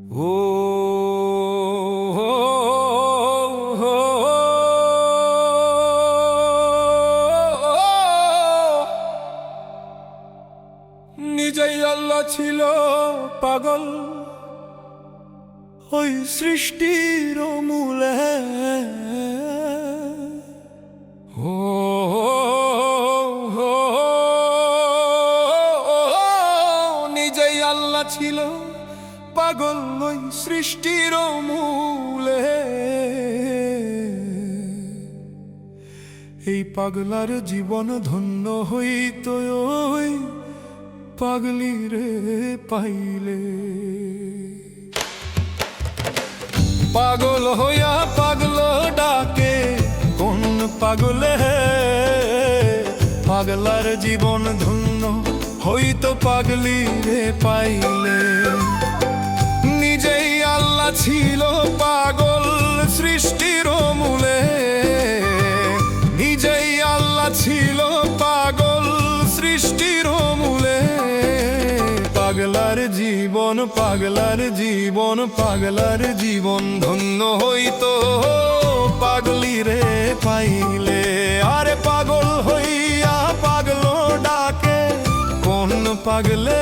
ও নিজেই আল্লাহ ছিল পাগল ওই সৃষ্টির মূলে। ও নিজেই আল্লাহ ছিল পাগল ওই সৃষ্টির মূলে। এই পাগলার জীবন ধন্য হইত ওই পাগলি রে পাইলে। পাগল হইয়া পাগল ডাকে কোন পাগলে, পাগলার জীবন ধন্য হইত পাগলি রে পাইলে। নিজেই আল্লাহ ছিল পাগল সৃষ্টির মূলে, নিজেই আল্লাহ ছিল পাগল সৃষ্টির মূলে। পাগলার জীবন পাগলার জীবন পাগলার জীবন ধন্য হইত পাগলি রে পাইলে। আরে পাগল হইয়া পাগল ডাকে কোন পাগলে,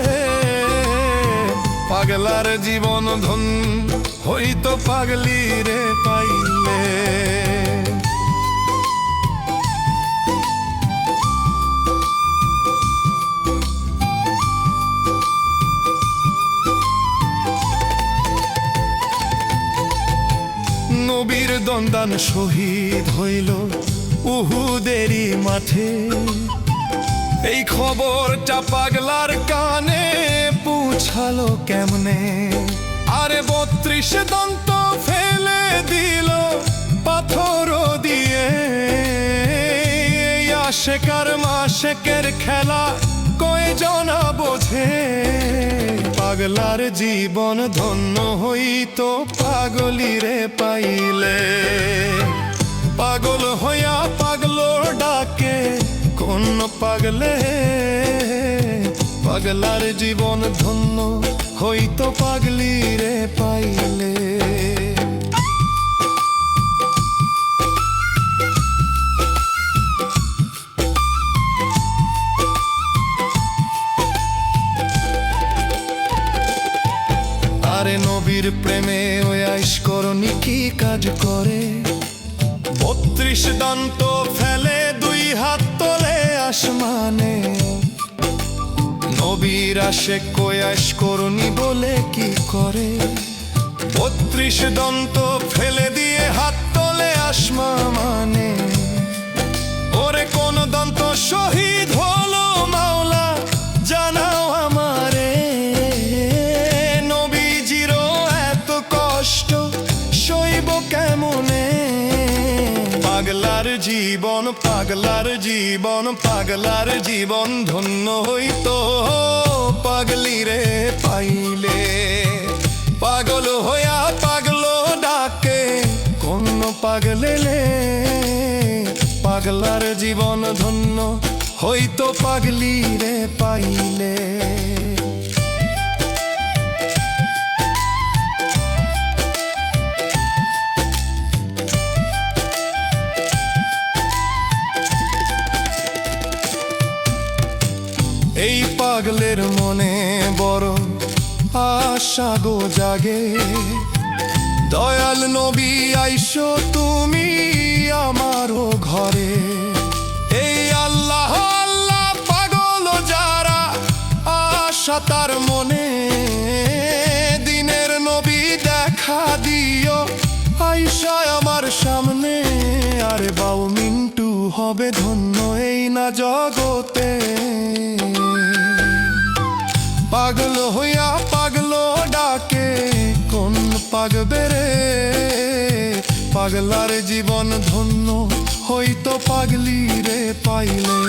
পাগলার জীবন ধন্য হইত পাগলি রে পাইলে। নবীর দন্দান শহীদ হইল উহুদেরই মাঠে। এই খবরটা পাগলার কানে পৌঁছালো কেমনে। আরে ৩২ দন্ত ফেলে দিল পাথর দিয়ে। আশেকার মাশেকের খেলা কয়জনা বোঝে। পাগলার জীবন ধন্য হইত পাগলি রে পাইলে। পাগল হইয়া পাগল ডাকে কোন পাগলে, পাগলার জীবন ধন্য হইত পাগলি রে পাইলে। আরে নবীর প্রেমে ওই আইসকরণী কি কাজ করে। ৩২ দন্ত ফেলে ২ হাত তোলে আসমানে। নবীর আশেক কই আইসকরণী বলে কি করে। ৩২ দন্ত ফেলে দিয়ে হাত তোলে আসমানে। ওরে কোন দন্ত শহীদ হলো মাওলা জানাও আমারে। পাগলার জীবন পাগলার জীবন পাগলার জীবন ধন্য হইত পাগলি রে পাইলে। পাগল হইয়া পাগল ডাকে কোন পাগলে, পাগলার জীবন ধন্য হইত পাগলি রে পাইলে। এই পাগলের মনে বড় আশা গো জাগে। দয়াল নবী আইসো তুমি আমারও ঘরে। এই আল্লাহ আল্লাহ পাগল যারা আশা তার মনে। দিনের নবী দেখা দিও আইসা আমার সামনে। আরে বাউ মিন্টু হবে ধন্য এই না জগতে। পাগল হইয়া পাগল ডাকে কোন পাগবে রে, পাগলার জীবন ধন্য হইত পাগলি রে পাইলে।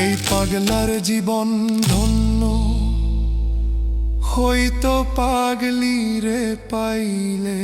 এই পাগলার জীবন ধন্য হইতো পাগলি রে পাইলে।